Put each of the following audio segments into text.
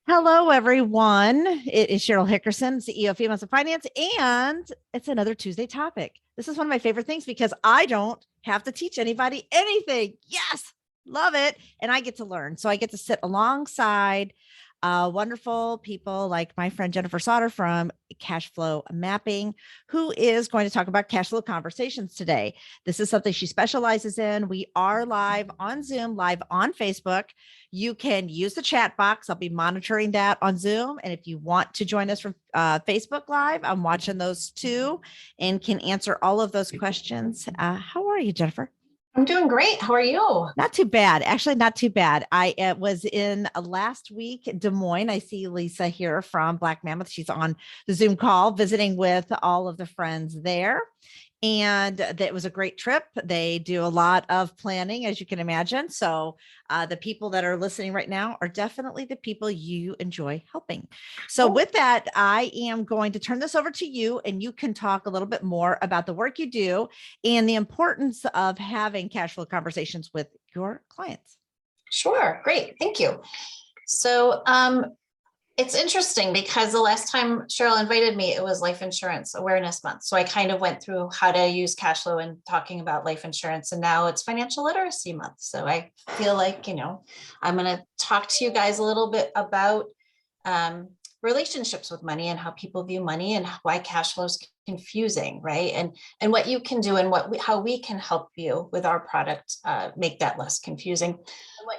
Hello, everyone. It is Cheryl Hickerson, CEO of Females of Finance, and it's another Tuesday topic. This is one of my favorite things because I don't have to teach anybody anything. Yes, love it. And I get to learn. So I get to sit alongside wonderful people like my friend Jennifer Sauter from Cash Flow Mapping, who is going to talk about cash flow conversations today. This is something she specializes in. We are live on Zoom, live on Facebook. You can use the chat box. I'll be monitoring that on Zoom. And if you want to join us from Facebook Live, I'm watching those too and can answer all of those questions. How are you, Jennifer? I'm doing great. How are you? Not too bad. Actually, not too bad. I was in last week, Des Moines. I see Lisa here from Black Mammoth. She's on the Zoom call visiting with all of the friends there. And that was a great trip. They do a lot of planning, as you can imagine. So the people that are listening right now are definitely the people you enjoy helping. So with that, I am going to turn this over to you, and you can talk a little bit more about the work you do and the importance of having cash flow conversations with your clients. Sure. Great. Thank you. So it's interesting because the last time Cheryl invited me, it was Life Insurance Awareness Month. So I kind of went through how to use cash flow and talking about life insurance. And now it's Financial Literacy Month. So I feel like, I'm going to talk to you guys a little bit about relationships with money and how people view money and why cash flow is confusing, right? And what you can do and how we can help you with our product make that less confusing.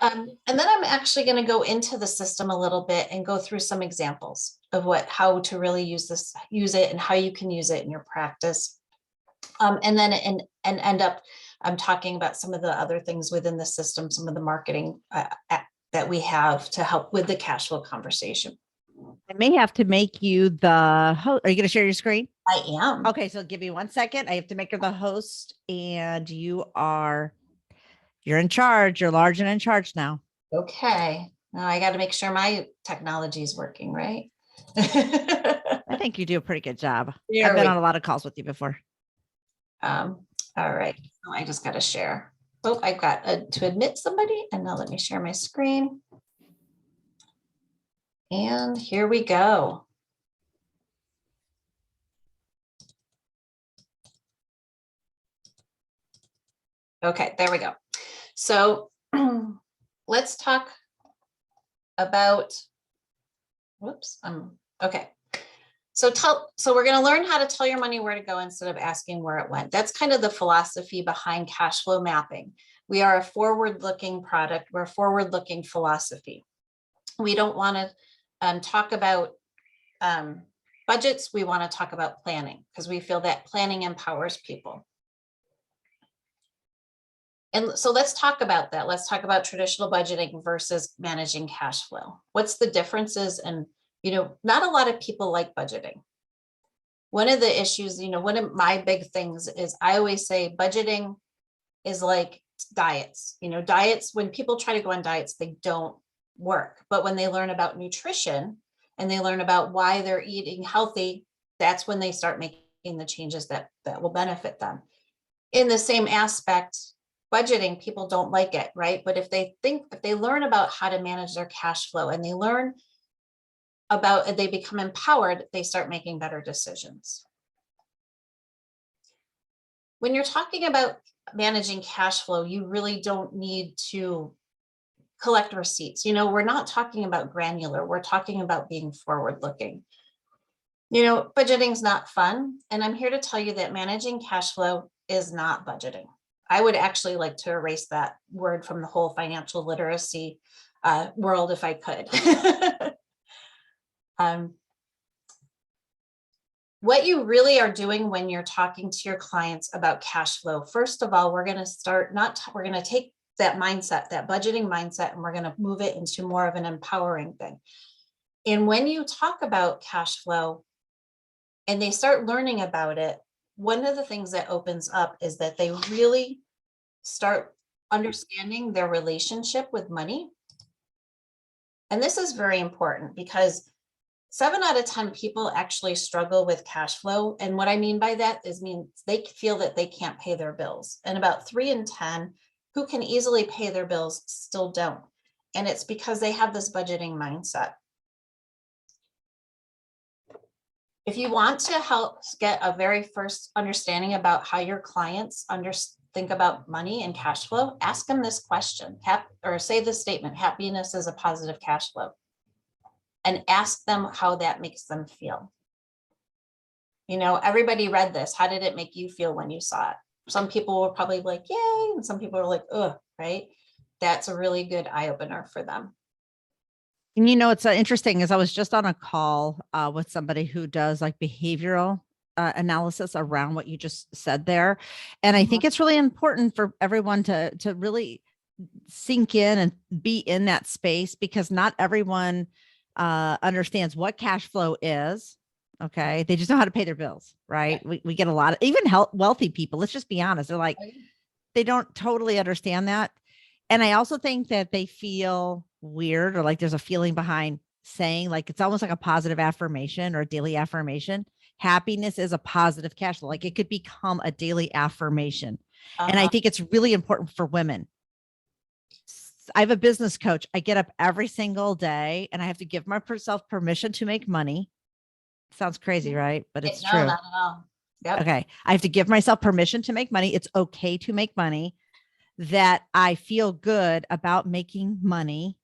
And then I'm actually going to go into the system a little bit and go through some examples of how to really use it and how you can use it in your practice. And then end up talking about some of the other things within the system, some of the marketing that we have to help with the cash flow conversation. I may have to make you the host. Are you going to share your screen? I am. Okay, so give me 1 second. I have to make her the host, and you're in charge. You're large and in charge now. Okay. Now I got to make sure my technology is working, right? I think you do a pretty good job. There I've been on a lot of calls with you before. All right. Oh, I just got to share. Oh, I've got to admit somebody, and now let me share my screen. And here we go. Okay, there we go. So let's talk about, whoops, okay. So we're going to learn how to tell your money where to go instead of asking where it went. That's kind of the philosophy behind cash flow mapping. We are a forward-looking product. We're a forward-looking philosophy. We don't want to talk about budgets. We want to talk about planning because we feel that planning empowers people. And so let's talk about that. Let's talk about traditional budgeting versus managing cash flow. What's the differences? And, not a lot of people like budgeting. One of the issues, one of my big things is I always say budgeting is like diets. Diets, when people try to go on diets, they don't work. But when they learn about nutrition and they learn about why they're eating healthy, that's when they start making the changes that will benefit them. In the same aspect, budgeting, people don't like it, right? But if they learn about how to manage their cash flow and they become empowered, they start making better decisions. When you're talking about managing cash flow, you really don't need to collect receipts. We're not talking about granular. We're talking about being forward-looking. Budgeting's not fun. And I'm here to tell you that managing cash flow is not budgeting. I would actually like to erase that word from the whole financial literacy world if I could. What you really are doing when you're talking to your clients about cash flow, first of all, we're going to take that mindset, that budgeting mindset, and we're going to move it into more of an empowering thing. And when you talk about cash flow and they start learning about it, one of the things that opens up is that they really start understanding their relationship with money. And this is very important because 7 out of 10 people actually struggle with cash flow. And what I mean by that means they feel that they can't pay their bills. And about 3 in 10 who can easily pay their bills still don't. And it's because they have this budgeting mindset. If you want to help get a very first understanding about how your clients think about money and cash flow, ask them this question, or say this statement: happiness is a positive cash flow. And ask them how that makes them feel. You know, everybody read this. How did it make you feel when you saw it? Some people were probably like, yay. And some people were like, ugh, right? That's a really good eye opener for them. And it's interesting is I was just on a call with somebody who does like behavioral analysis around what you just said there. And I think it's really important for everyone to really sink in and be in that space, because not everyone understands what cash flow is. Okay. They just know how to pay their bills, right? Yeah. We get a lot of, even wealthy people, let's just be honest. They're like, they don't totally understand that. And I also think that they feel weird, or like there's a feeling behind saying, like, it's almost like a positive affirmation or a daily affirmation. Happiness is a positive cash flow. Like it could become a daily affirmation. And I think it's really important for women. I have a business coach. I get up every single day and I have to give myself permission to make money. Sounds crazy, right? But it's true. No, not at all. Yep. Okay. I have to give myself permission to make money. It's okay to make money, that I feel good about making money,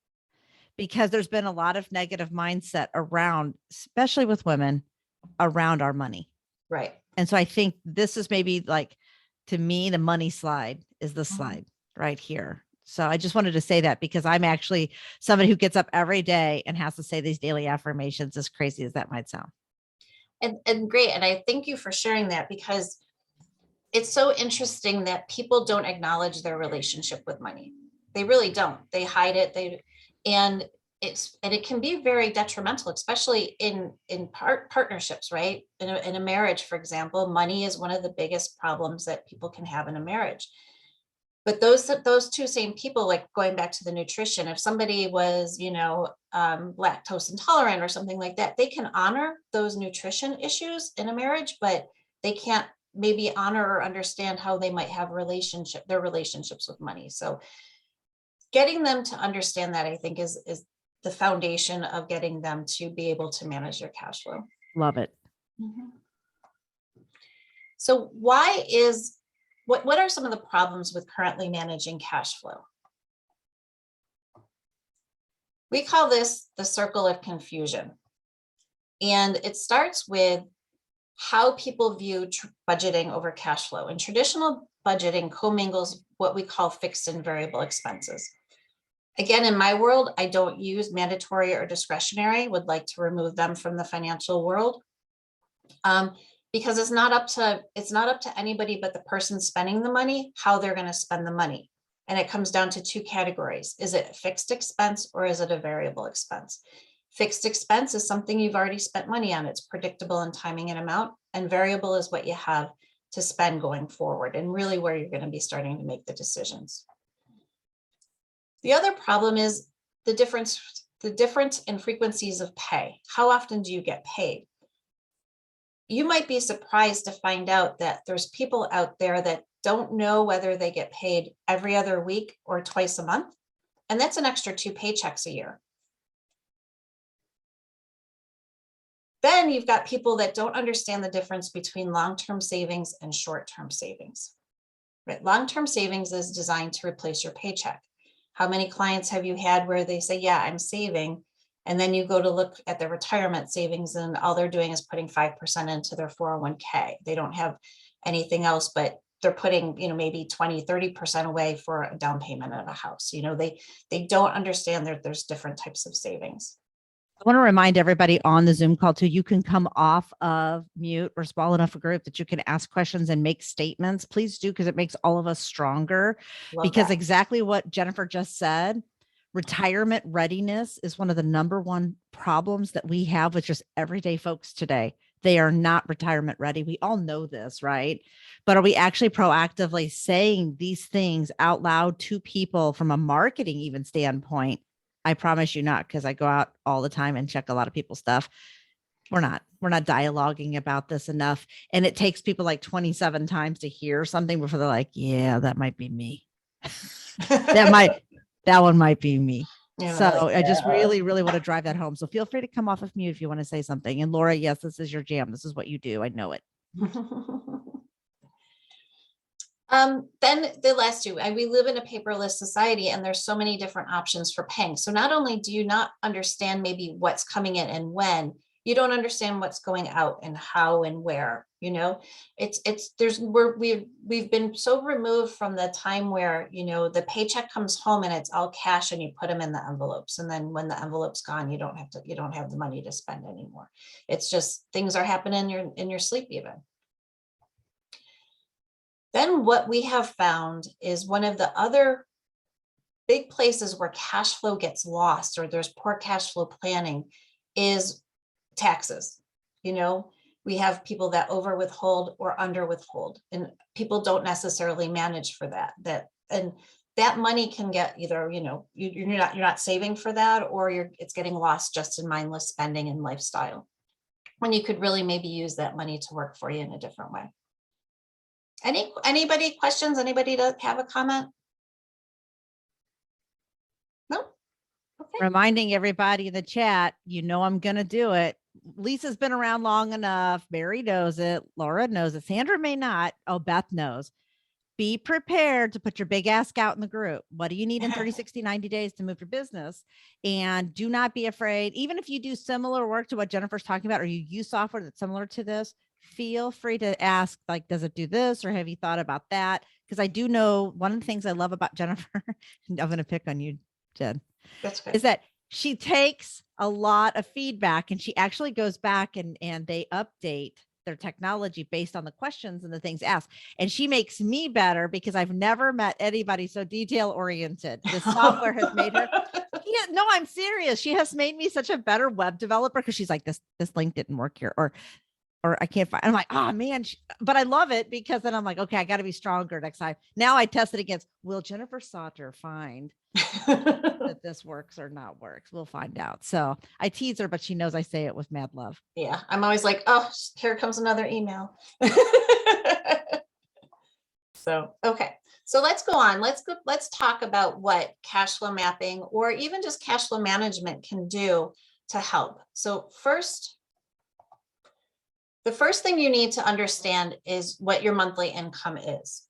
because there's been a lot of negative mindset around, especially with women, around our money. Right. And so I think this is maybe like, to me, the money slide is the slide right here. So I just wanted to say that, because I'm actually somebody who gets up every day and has to say these daily affirmations, as crazy as that might sound. And great. And I thank you for sharing that, because it's so interesting that people don't acknowledge their relationship with money. They really don't. They hide it. And it can be very detrimental, especially in partnerships, right? In a marriage, for example, money is one of the biggest problems that people can have in a marriage. But those two same people, like going back to the nutrition, if somebody was, lactose intolerant or something like that, they can honor those nutrition issues in a marriage, but they can't maybe honor or understand how they might have their relationships with money. So getting them to understand that, I think, is the foundation of getting them to be able to manage their cash flow. Love it. So what are some of the problems with currently managing cash flow? We call this the circle of confusion. And it starts with how people view budgeting over cash flow. And traditional budgeting commingles what we call fixed and variable expenses. Again, in my world, I don't use mandatory or discretionary, would like to remove them from the financial world. Because it's not up to anybody but the person spending the money, how they're going to spend the money. And it comes down to two categories. Is it a fixed expense or is it a variable expense? Fixed expense is something you've already spent money on. It's predictable in timing and amount. And variable is what you have to spend going forward, and really where you're going to be starting to make the decisions. The other problem is the difference in frequencies of pay. How often do you get paid? You might be surprised to find out that there's people out there that don't know whether they get paid every other week or twice a month. And that's an extra 2 paychecks a year. Then you've got people that don't understand the difference between long-term savings and short-term savings. Right? Long-term savings is designed to replace your paycheck. How many clients have you had where they say, yeah, I'm saving, and then you go to look at their retirement savings and all they're doing is putting 5% into their 401k. They don't have anything else, but they're putting, maybe 20, 30% away for a down payment of a house. They don't understand that there's different types of savings. I want to remind everybody on the Zoom call too, you can come off of mute or small enough a group that you can ask questions and make statements. Please do, because it makes all of us stronger. Because exactly what Jennifer just said, retirement readiness is one of the number one problems that we have with just everyday folks today. They are not retirement ready. We all know this, right? But are we actually proactively saying these things out loud to people from a marketing even standpoint? I promise you not, because I go out all the time and check a lot of people's stuff. We're not dialoguing about this enough. And it takes people like 27 times to hear something before they're like, yeah, that might be me. That one might be me. And So I'm like, I just yeah. really want to drive that home. So feel free to come off of mute if you want to say something. And Laura, yes, this is your jam. This is what you do. I know it. Then the last two, we live in a paperless society and there's so many different options for paying. So not only do you not understand maybe what's coming in and when, you don't understand what's going out and how and where, we've been so removed from the time where, the paycheck comes home and it's all cash and you put them in the envelopes. And then when the envelope's gone, you don't have the money to spend anymore. It's just things are happening in your sleep even. Then what we have found is one of the other big places where cash flow gets lost or there's poor cash flow planning is taxes. We have people that over withhold or under withhold, and people don't necessarily manage for that. And that money can get either, you're not saving for that, or it's getting lost just in mindless spending and lifestyle, when you could really maybe use that money to work for you in a different way. Anybody questions? Anybody have a comment? No? Okay. Reminding everybody in the chat, I'm going to do it. Lisa's been around long enough. Mary knows it. Laura knows it. Sandra may not. Oh, Beth knows. Be prepared to put your big ask out in the group. What do you need in 30, 60, 90 days to move your business? And do not be afraid. Even if you do similar work to what Jennifer's talking about, or you use software that's similar to this, feel free to ask, like, does it do this? Or have you thought about that? Because I do know one of the things I love about Jennifer, I'm going to pick on you, Jen, That's good. is that she takes a lot of feedback and she actually goes back and they update their technology based on the questions and the things asked. And she makes me better because I've never met anybody so detail oriented. This software has made her. Yeah, no, I'm serious. She has made me such a better web developer because she's like, this link didn't work here, or I can't find. I'm like, oh man, but I love it because then I'm like, okay, I got to be stronger next time. Now I test it against, will Jennifer Sauter find that this works or not works? We'll find out. So I tease her, but she knows I say it with mad love. Yeah, I'm always like, oh, here comes another email. So, okay. So let's go on. Let's talk about what cash flow mapping or even just cash flow management can do to help. So the first thing you need to understand is what your monthly income is.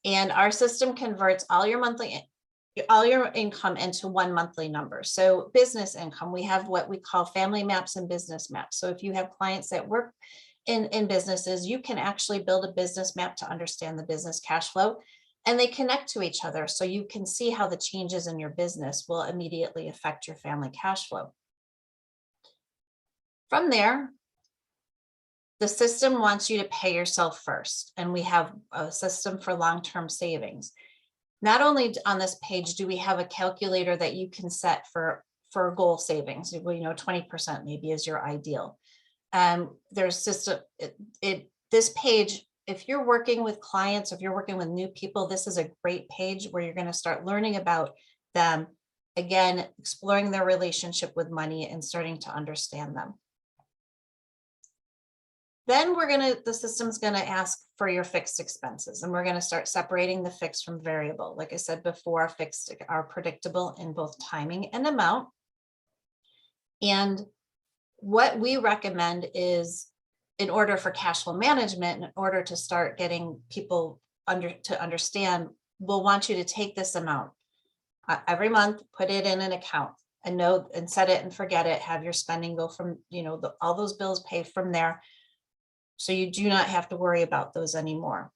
And our system converts all your income into one monthly number. So business income, we have what we call family maps and business maps. So if you have clients that work in businesses, you can actually build a business map to understand the business cash flow, and they connect to each other. So you can see how the changes in your business will immediately affect your family cash flow. From there, the system wants you to pay yourself first, and we have a system for long-term savings. Not only on this page do we have a calculator that you can set for goal savings, 20% maybe is your ideal. There's just this page, if you're working with clients, if you're working with new people, this is a great page where you're going to start learning about them, again, exploring their relationship with money and starting to understand them. Then the system's going to ask for your fixed expenses, and we're going to start separating the fixed from variable. Like I said before, fixed are predictable in both timing and amount. And what we recommend is, in order for cash flow management, in order to start getting people to understand, we'll want you to take this amount every month, put it in an account, and set it and forget it, have your spending go from, all those bills paid from there. So you do not have to worry about those anymore.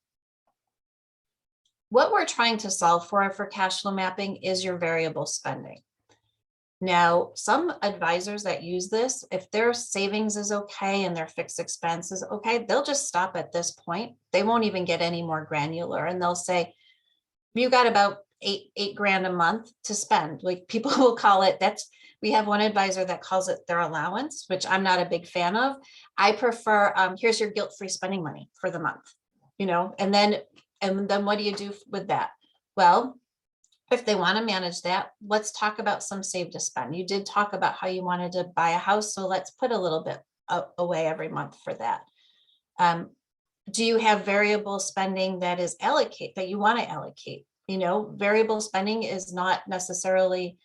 What we're trying to solve for cash flow mapping is your variable spending. Now, some advisors that use this, if their savings is okay and their fixed expense is okay, they'll just stop at this point. They won't even get any more granular, and they'll say, you got about eight grand a month to spend. Like, people will call it, we have one advisor that calls it their allowance, which I'm not a big fan of. I prefer, here's your guilt-free spending money for the month, and then what do you do with that? Well, if they want to manage that, let's talk about some save to spend. You did talk about how you wanted to buy a house, so let's put a little bit away every month for that. Do you have variable spending that you want to allocate? Variable spending is not necessarily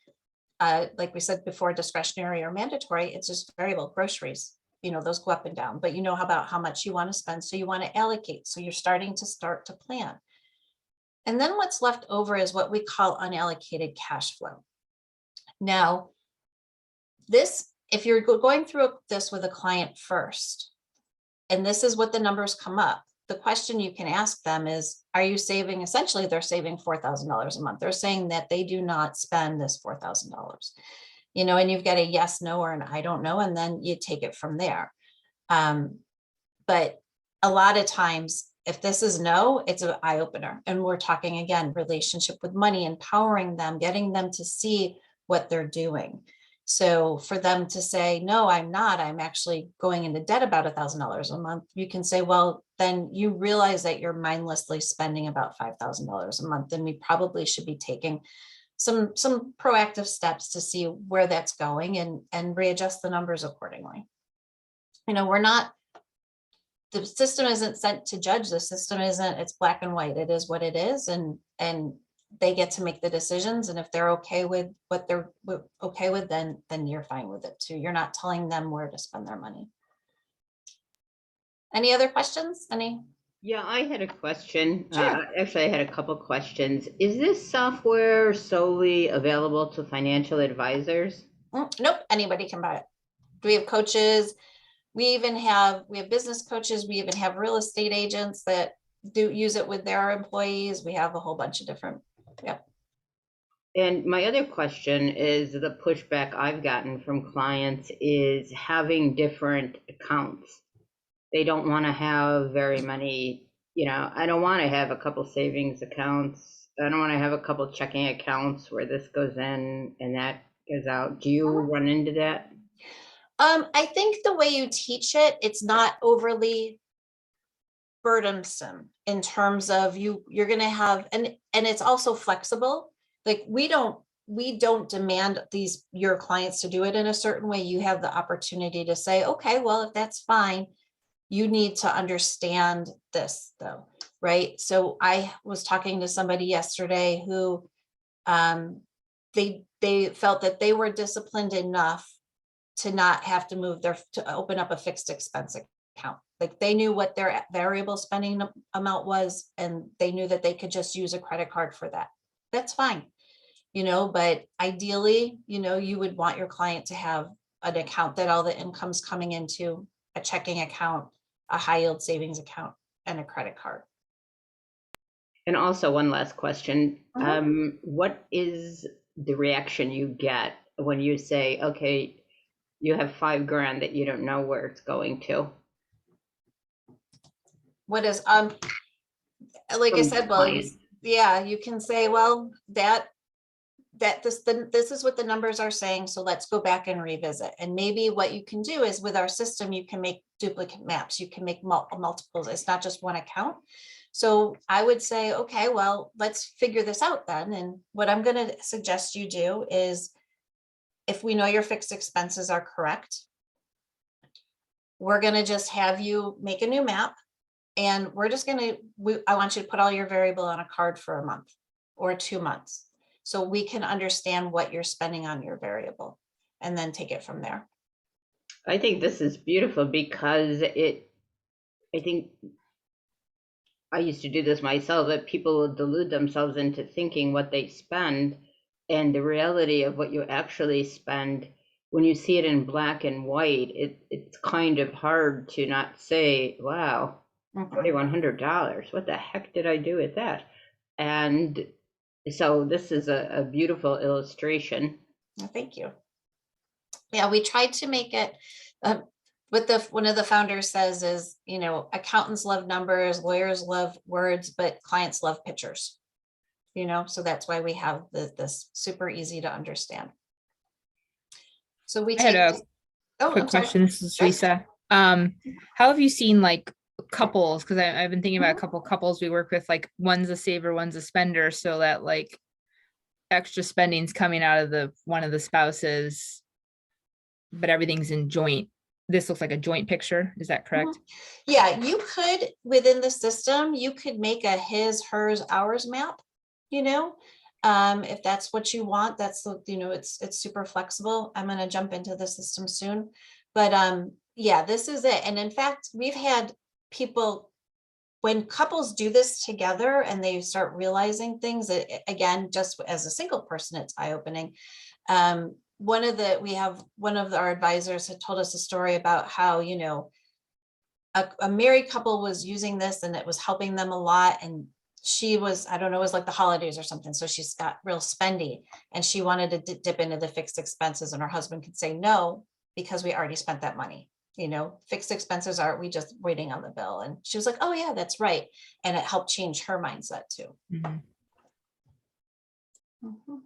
like we said before, discretionary or mandatory, it's just variable. Groceries, those go up and down, but about how much you want to spend. So you want to allocate. So you're starting to plan. And then what's left over is what we call unallocated cash flow. Now, if you're going through this with a client first, and this is what the numbers come up, the question you can ask them is, are you saving? Essentially, they're saving $4,000 a month. They're saying that they do not spend this $4,000, and you've got a yes, no, or an I don't know, and then you take it from there. But a lot of times, if this is no, it's an eye opener. And we're talking again, relationship with money, empowering them, getting them to see what they're doing. So for them to say, no, I'm not, I'm actually going into debt about $1,000 a month, you can say, well, then you realize that you're mindlessly spending about $5,000 a month. And we probably should be taking some proactive steps to see where that's going and readjust the numbers accordingly. The system isn't sent to judge. The system it's black and white. It is what it is. And they get to make the decisions. And if they're okay with what they're okay with, then you're fine with it too. You're not telling them where to spend their money. Any other questions? Yeah, I had a question. Sure. Actually, I had a couple questions. Is this software solely available to financial advisors? Nope. Anybody can buy it. We have coaches. We have business coaches. We even have real estate agents that do use it with their employees. We have a whole bunch of different. Yep. And my other question is, the pushback I've gotten from clients is having different accounts. They don't want to have very many, I don't want to have a couple savings accounts. I don't want to have a couple checking accounts where this goes in and that goes out. Do you run into that? I think the way you teach it, it's not overly burdensome in terms of you're going to have, and it's also flexible. Like we don't demand your clients to do it in a certain way. You have the opportunity to say, okay, well, if that's fine, you need to understand this though, right? So I was talking to somebody yesterday who they felt that they were disciplined enough to not have to to open up a fixed expense account. Like they knew what their variable spending amount was, and they knew that they could just use a credit card for that. That's fine, but ideally, you would want your client to have an account that all the income's coming into, a checking account, a high yield savings account, and a credit card. And also one last question. What is the reaction you get when you say, okay, you have $5,000 that you don't know where it's going to? What is, like I said, well, yeah, you can say, well, this is what the numbers are saying. So let's go back and revisit. And maybe what you can do is with our system, you can make duplicate maps. You can make multiples. It's not just one account. So I would say, okay, well, let's figure this out then. And what I'm going to suggest you do is, if we know your fixed expenses are correct, we're going to just have you make a new map. And we're just going to, I want you to put all your variable on a card for a month or 2 months, so we can understand what you're spending on your variable and then take it from there. I think this is beautiful because I think I used to do this myself, that people will delude themselves into thinking what they spend, and the reality of what you actually spend, when you see it in black and white, it's kind of hard to not say, wow, $4,100, what the heck did I do with that? And so this is a beautiful illustration. Well, thank you. Yeah, we tried to make it, one of the founders says is, accountants love numbers, lawyers love words, but clients love pictures. So that's why we have this super easy to understand. So we had a quick question. This is Lisa. How have you seen like couples? Because I've been thinking about a couple couples we work with, like one's a saver, one's a spender, so that like extra spending's coming out of one of the spouses, but everything's in joint. This looks like a joint picture. Is that correct? Yeah, you could, within the system, you could make a his, hers, ours map, If that's what you want, that's the, it's super flexible. I'm going to jump into the system soon, but yeah, this is it. And in fact, we've had people, when couples do this together and they start realizing things, again, just as a single person, it's eye-opening. One of our advisors had told us a story about how, a married couple was using this and it was helping them a lot. And she was, I don't know, it was like the holidays or something. So she's got real spendy and she wanted to dip into the fixed expenses, and her husband could say no, because we already spent that money. Fixed expenses are, we just waiting on the bill. And she was like, oh yeah, that's right. And it helped change her mindset too. Mhm. Mhm.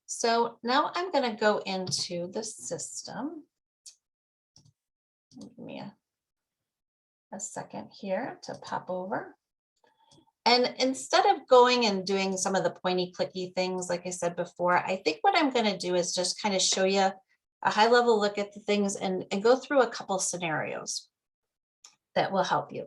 So now I'm going to go into the system. Give me a second here to pop over. And instead of going and doing some of the pointy clicky things, like I said before, I think what I'm going to do is just kind of show you a high level look at the things and go through a couple scenarios that will help you.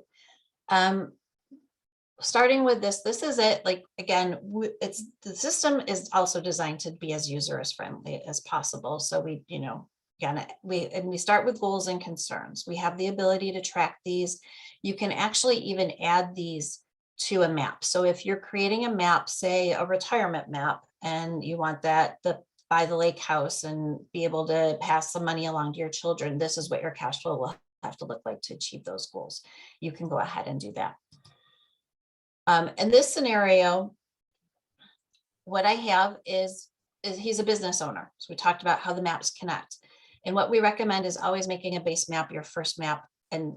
Starting with this is it. Like, again, the system is also designed to be as user friendly as possible. So we, again, we start with goals and concerns. We have the ability to track these. You can actually even add these to a map. So if you're creating a map, say a retirement map, and you want that buy the lake house and be able to pass some money along to your children, this is what your cash flow will have to look like to achieve those goals. You can go ahead and do that. In this scenario, what I have is he's a business owner. So we talked about how the maps connect. And what we recommend is always making a base map your first map, and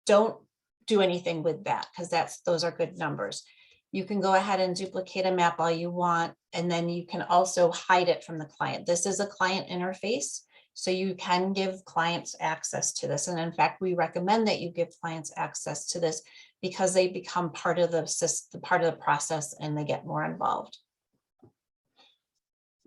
don't do anything with that, because those are good numbers. You can go ahead and duplicate a map all you want, and then you can also hide it from the client. This is a client interface, so you can give clients access to this. And in fact, we recommend that you give clients access to this because they become part of the process and they get more involved.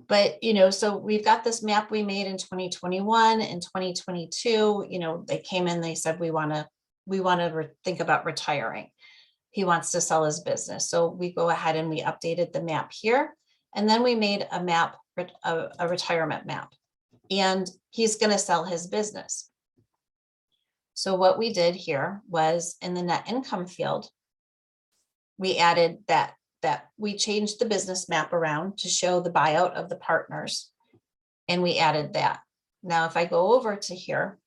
But, so we've got this map we made in 2021 and 2022, they came in, they said, we want to think about retiring. He wants to sell his business. So we go ahead and we updated the map here. And then we made a map, a retirement map, and he's going to sell his business. So what we did here was, in the net income field, we added that we changed the business map around to show the buyout of the partners. And we added that. Now, if I go over to here,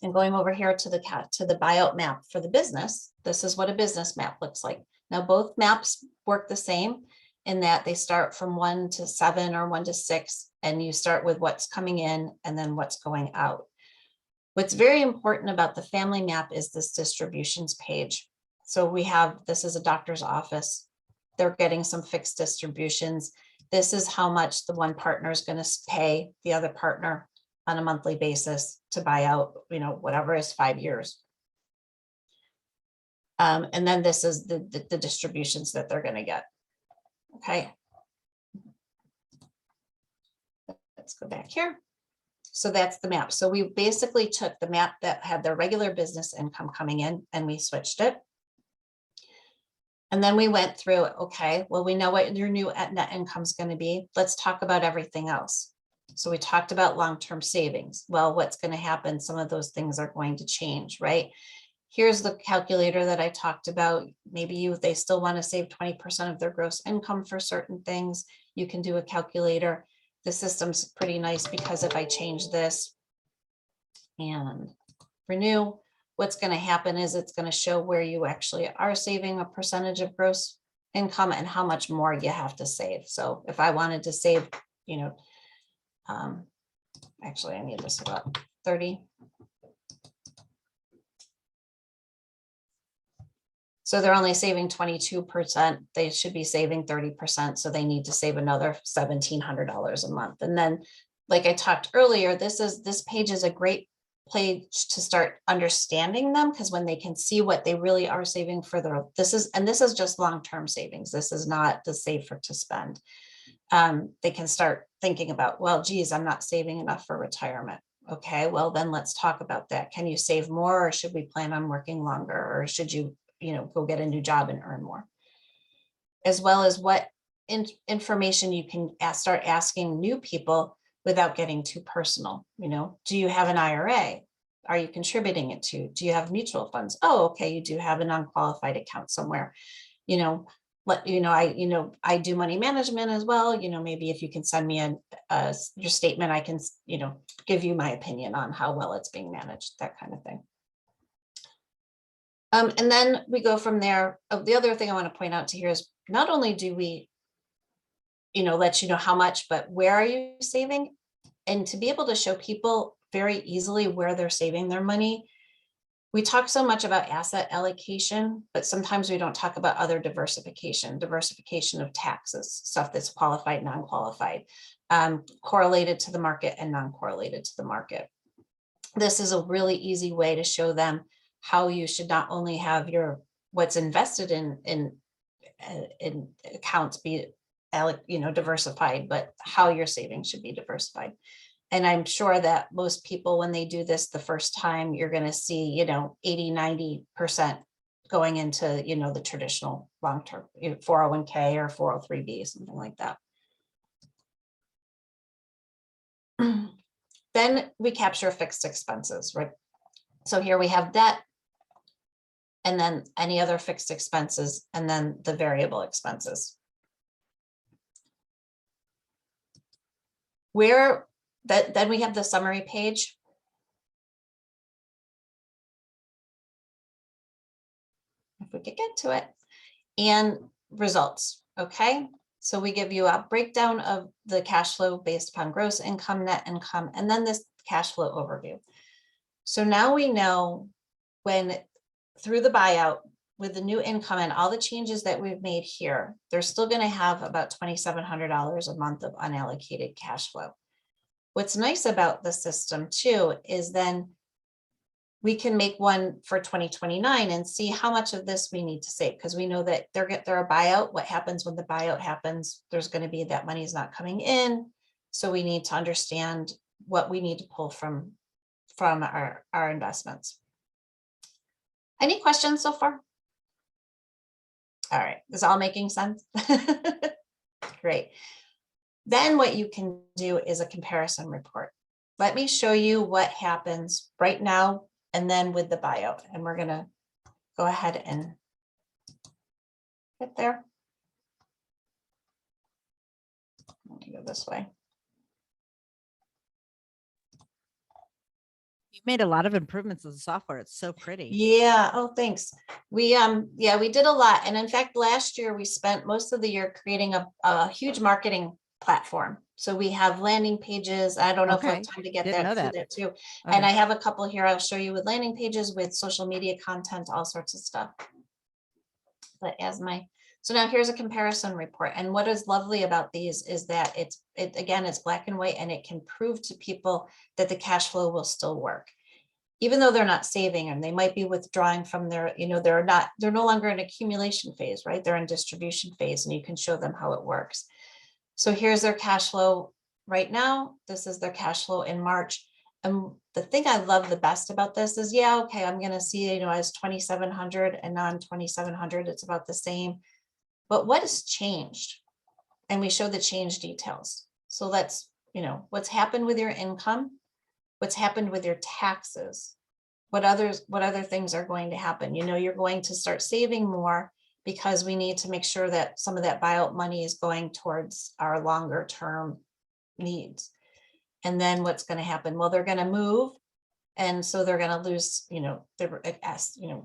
and going over here to the buyout map for the business, this is what a business map looks like. Now, both maps work the same in that they start from 1 to 7 or 1 to 6, and you start with what's coming in and then what's going out. What's very important about the family map is this distributions page. So we have, this is a doctor's office. They're getting some fixed distributions. This is how much the one partner is going to pay the other partner on a monthly basis to buy out, whatever is 5 years. And then this is the distributions that they're going to get. Okay. Let's go back here. So that's the map. So we basically took the map that had their regular business income coming in and we switched it. And then we went through, okay, well, we know what your new net income is going to be. Let's talk about everything else. So we talked about long-term savings. Well, what's going to happen? Some of those things are going to change, right? Here's the calculator that I talked about. Maybe they still want to save 20% of their gross income for certain things. You can do a calculator. The system's pretty nice because if I change this and renew, what's going to happen is it's going to show where you actually are saving a percentage of gross income and how much more you have to save. So if I wanted to save, actually I need this about 30. So they're only saving 22%. They should be saving 30%. So they need to save another $1,700 a month. And then, like I talked earlier, this page is a great place to start understanding them, because when they can see what they really are saving for this is just long-term savings. This is not the save for to spend. They can start thinking about, well, geez, I'm not saving enough for retirement. Okay, well, then let's talk about that. Can you save more, or should we plan on working longer, or should you go get a new job and earn more? As well as what information you can start asking new people without getting too personal. You know, do you have an IRA? Are you contributing it to? Do you have mutual funds? Oh, okay, you do have a non-qualified account somewhere. You know, I do money management as well. You know, maybe if you can send me your statement, I can, give you my opinion on how well it's being managed, that kind of thing. And then we go from there. Oh, the other thing I want to point out to here is not only do we, let you know how much, but where are you saving? And to be able to show people very easily where they're saving their money. We talk so much about asset allocation, but sometimes we don't talk about other diversification of taxes, stuff that's qualified, non-qualified, correlated to the market and non-correlated to the market. This is a really easy way to show them how you should not only have what's invested in accounts be diversified, but how your savings should be diversified. And I'm sure that most people, when they do this the first time, you're going to see, 80-90% going into, the traditional long-term 401k or 403b, something like that. Then we capture fixed expenses, right? So here we have debt, and then any other fixed expenses, and then the variable expenses. Then we have the summary page. If we could get to it, and results. Okay, so we give you a breakdown of the cash flow based upon gross income, net income, and then this cash flow overview. So now we know when through the buyout with the new income and all the changes that we've made here, they're still going to have about $2,700 a month of unallocated cash flow. What's nice about the system too is then we can make one for 2029 and see how much of this we need to save, because we know that they're a buyout. What happens when the buyout happens? There's going to be that money is not coming in. So we need to understand what we need to pull from our investments. Any questions so far? All right, is all making sense? Great. Then what you can do is a comparison report. Let me show you what happens right now and then with the buyout. And we're going to go ahead and get there. Let me go this way. You made a lot of improvements in the software. It's so pretty. Yeah. Oh, thanks. We did a lot. And in fact, last year we spent most of the year creating a huge marketing platform. So we have landing pages. I don't know if I have time to get that too. Okay. And I have a couple here I'll show you with landing pages, with social media content, all sorts of stuff. But so now here's a comparison report. And what is lovely about these is that it's black and white, and it can prove to people that the cash flow will still work. Even though they're not saving, and they might be withdrawing from their, they're no longer in accumulation phase, right? They're in distribution phase, and you can show them how it works. So here's their cash flow right now. This is their cash flow in March. And the thing I love the best about this is, okay, I'm going to see, as 2,700 and non-2,700, it's about the same. But what has changed? And we show the change details. So let's, what's happened with your income, what's happened with your taxes, what other things are going to happen. You're going to start saving more, because we need to make sure that some of that buyout money is going towards our longer term needs. And then what's going to happen? Well, they're going to move. And so they're going to lose,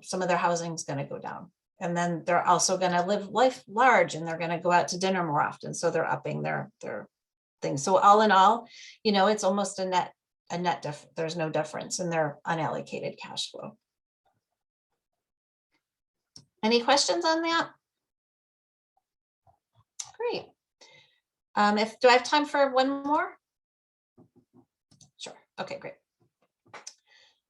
some of their housing is going to go down. And then they're also going to live life large, and they're going to go out to dinner more often. So they're upping their things. So all in all, it's almost a net there's no difference in their unallocated cash flow. Any questions on that? Great. Do I have time for one more? Sure. Okay, great.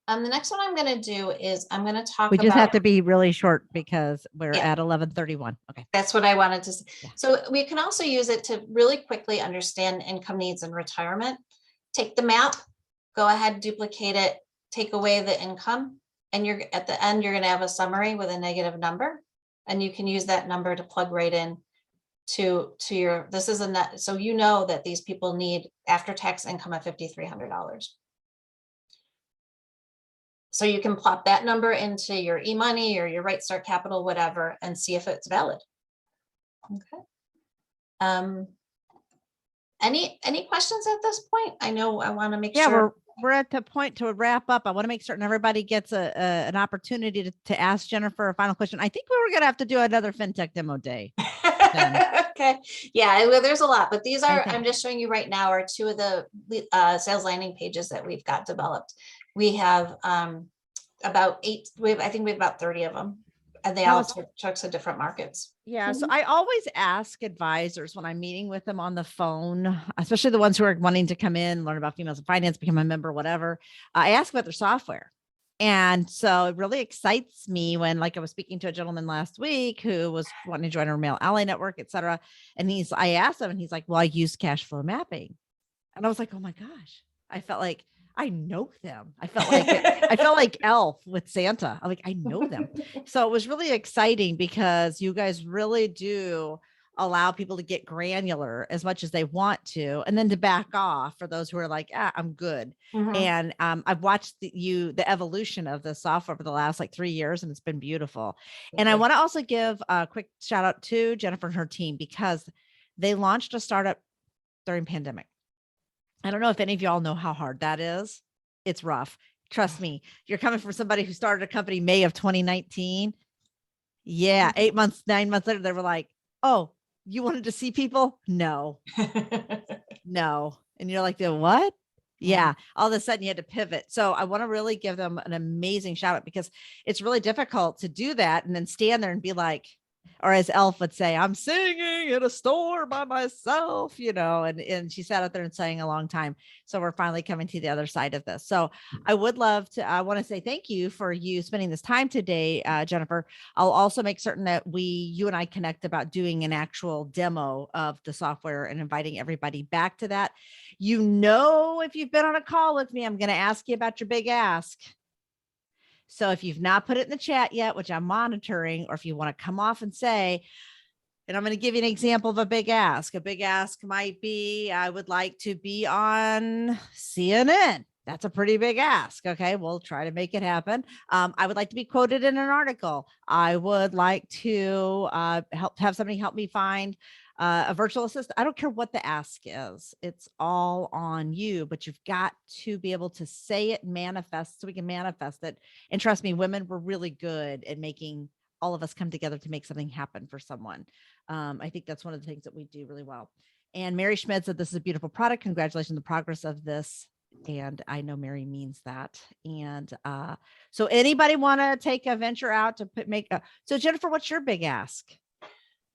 The next one I'm going to do is I'm going to talk about. We just have to be really short because we're at 11:31. Okay. That's what I wanted to say. Yeah. So we can also use it to really quickly understand income needs and retirement. Take the map, go ahead, duplicate it, take away the income, and at the end, you're going to have a summary with a negative number, and you can use that number to plug right in to your, this is a net, so you know that these people need after-tax income of $5,300. So you can plop that number into your e-money or your Right Start Capital, whatever, and see if it's valid. Okay. Any questions at this point? I know I want to make Yeah, sure. we're at the point to wrap up. I want to make certain everybody gets an opportunity to ask Jennifer a final question. I think we were going to have to do another FinTech demo day. Okay. Yeah, well, there's a lot, but these are, think- I'm just showing you right now are two of the sales landing pages that we've got developed. We have about 8, I think we have about 30 of them, and they That all was- talk to different markets. Yeah. So I always ask advisors when I'm meeting with them on the phone, especially the ones who are wanting to come in, learn about females in finance, become a member, whatever. I ask about their software. And so it really excites me when, like, I was speaking to a gentleman last week who was wanting to join our Male Ally Network, et cetera. And I asked him and he's like, well, I use cash flow mapping. And I was like, oh my gosh, I felt like I know them. I felt like Elf with Santa. I'm like, I know them. So it was really exciting because you guys really do allow people to get granular as much as they want to, and then to back off for those who are like, I'm good. Mhm. And I've watched the evolution of the software for the last like 3 years, and it's been beautiful. And I want to also give a quick shout out to Jennifer and her team because they launched a startup during pandemic. I don't know if any of y'all know how hard that is. It's rough. Trust me. You're coming from somebody who started a company May of 2019. Yeah. 8 months, 9 months later, they were like, oh, you wanted to see people? No, no. And you're like, what? Yeah. All of a sudden you had to pivot. So I want to really give them an amazing shout out because it's really difficult to do that and then stand there and be like, or as Elf would say, I'm singing in a store by myself, and she sat out there and sang a long time. So we're finally coming to the other side of this. So I would love to, I want to say thank you for you spending this time today, Jennifer. I'll also make certain that you and I connect about doing an actual demo of the software and inviting everybody back to that. If you've been on a call with me, I'm going to ask you about your big ask. So if you've not put it in the chat yet, which I'm monitoring, or if you want to come off and say, and I'm going to give you an example of a big ask. A big ask might be, I would like to be on CNN. That's a pretty big ask. Okay. We'll try to make it happen. I would like to be quoted in an article. I would like to have somebody help me find a virtual assistant. I don't care what the ask is. It's all on you, but you've got to be able to say it, manifest, so we can manifest it. And trust me, women, we're really good at making all of us come together to make something happen for someone. I think that's one of the things that we do really well. And Mary Schmidt said, this is a beautiful product. Congratulations on the progress of this. And I know Mary means that. And so anybody want to take a venture out to so Jennifer, what's your big ask?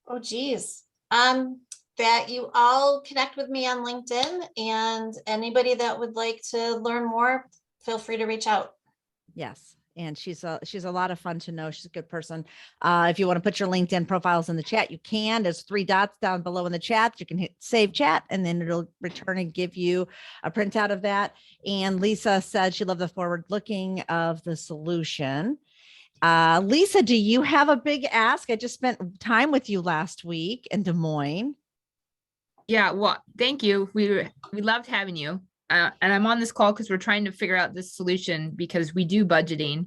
Oh, geez. That you all connect with me on LinkedIn, and anybody that would like to learn more, feel free to reach out. Yes. And she's a lot of fun to know. She's a good person. If you want to put your LinkedIn profiles in the chat, you can. There's 3 dots down below in the chat. You can hit save chat, and then it'll return and give you a printout of that. And Lisa said she loved the forward looking of the solution. Lisa, do you have a big ask? I just spent time with you last week in Des Moines. Yeah, well, thank you. We loved having you. And I'm on this call because we're trying to figure out this solution because we do budgeting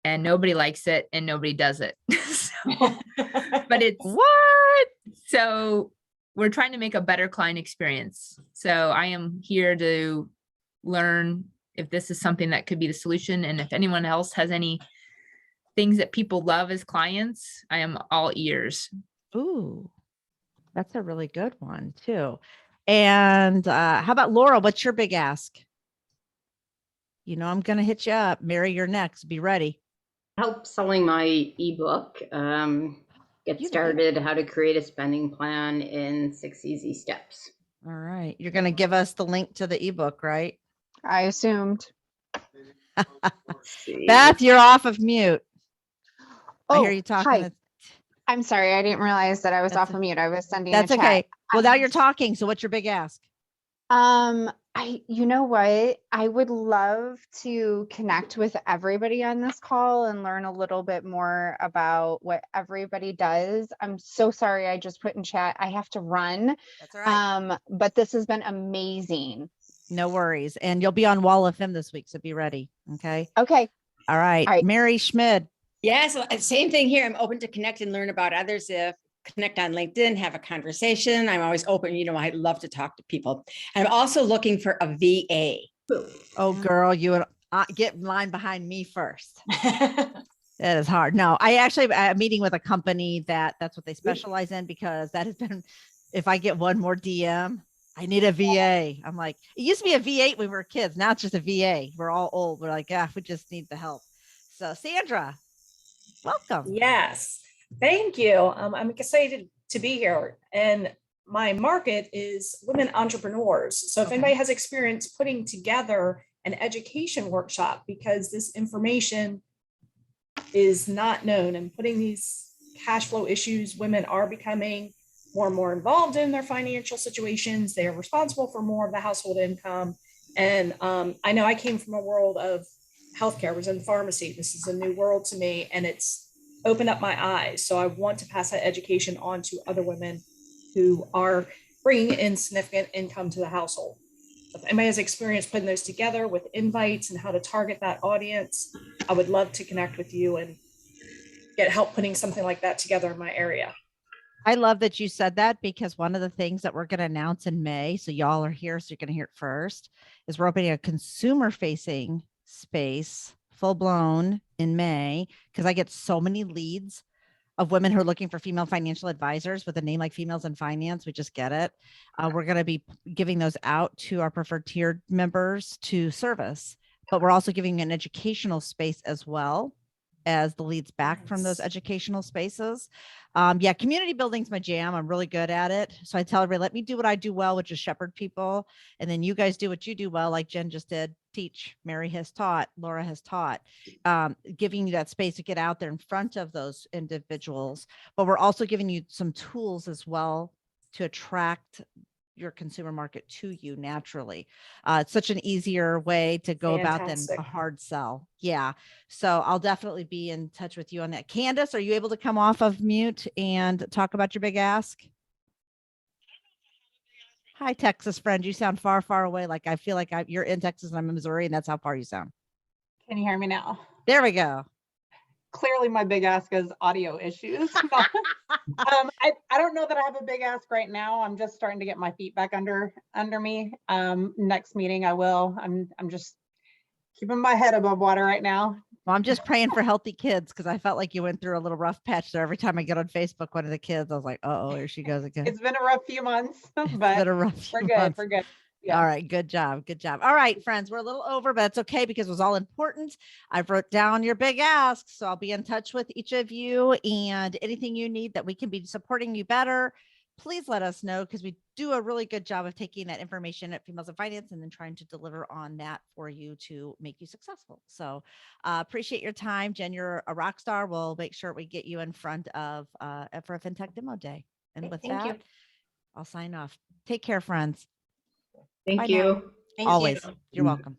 and nobody likes it and nobody does it. But it's what? So we're trying to make a better client experience. So I am here to learn if this is something that could be the solution. And if anyone else has any things that people love as clients, I am all ears. Ooh, that's a really good one too. And how about Laura? What's your big ask? I'm going to hit you up. Mary, you're next. Be ready. Help selling my ebook. Get started, how to create a spending plan in 6 easy steps. All right. You're going to give us the link to the ebook, right? I assumed. Beth, you're off of mute. I hear you talking. Hi. I'm sorry. I didn't realize that I was That's off of mute. I was sending That's a chat. okay. Well, now you're talking. So what's your big ask? I You know what? I would love to connect with everybody on this call and learn a little bit more about what everybody does. I'm so sorry I just put in chat. I have to run. That's all right. But this has been amazing. No worries. And you'll be on Wall of Fame this week, so be ready. Okay. Okay. All right. All right. Mary Schmid. Yeah, so same thing here. I'm open to connect and learn about others. If connect on LinkedIn, have a conversation. I'm always open. I love to talk to people. And I'm also looking for a VA. Oh, girl, you would get in line behind me first. That is hard. No, I'm meeting with a company that's what they specialize in, because that has been, if I get one more DM, I need a VA. I'm like, it used to be a V8 when we were kids. Now it's just a VA. We're all old. We're like, we just need the help. So Sandra, welcome. Yes, thank you. I'm excited to be here. And my market is women entrepreneurs. So if anybody has experience putting together an education workshop, because this information is not known, and putting these cash flow issues, women are becoming more and more involved in their financial situations. They are responsible for more of the household income. And I know I came from a world of healthcare, was in pharmacy. This is a new world to me, and it's opened up my eyes. So I want to pass that education on to other women who are bringing in significant income to the household. If anybody has experience putting those together with invites and how to target that audience, I would love to connect with you and get help putting something like that together in my area. I love that you said that, because one of the things that we're going to announce in May, so y'all are here, so you're going to hear it first, is we're opening a consumer facing space full blown in May, because I get so many leads of women who are looking for female financial advisors with a name like Females in Finance. We just get it. We're going to be giving those out to our preferred tiered members to service, but we're also giving an educational space as well as the leads back from those educational spaces. Community building's my jam. I'm really good at it. So I tell everybody, let me do what I do well, which is shepherd people. And then you guys do what you do well, like Jen just did, teach. Mary has taught, Laura has taught, giving you that space to get out there in front of those individuals. But we're also giving you some tools as well to attract your consumer market to you naturally. It's such an easier way to go about than a hard sell. Yeah. So I'll definitely be in touch with you on that. Candace, are you able to come off of mute and talk about your big ask? Hi, Texas friend. You sound far, far away. Like I feel like you're in Texas and I'm in Missouri, and that's how far you sound. Can you hear me now? There we go. Clearly my big ask is audio issues. I don't know that I have a big ask right now. I'm just starting to get my feet back under me. Next meeting I will. I'm just keeping my head above water right now. Well, I'm just praying for healthy kids, because I felt like you went through a little rough patch there. Every time I get on Facebook, one of the kids, I was like, oh, here she goes again. It's been a rough few months, but we're good. We're good. Yeah. All right. Good job. Good job. All right, friends, we're a little over, but it's okay, because it was all important. I wrote down your big asks, so I'll be in touch with each of you, and anything you need that we can be supporting you better, please let us know, because we do a really good job of taking that information at Females in Finance and then trying to deliver on that for you to make you successful. So appreciate your time. Jen, you're a rock star. We'll make sure we get you in front of for a FinTech Demo Day. And with Thank that, you. I'll sign off. Take care, friends. Thank Bye you. now. Thank Always. you. You're welcome.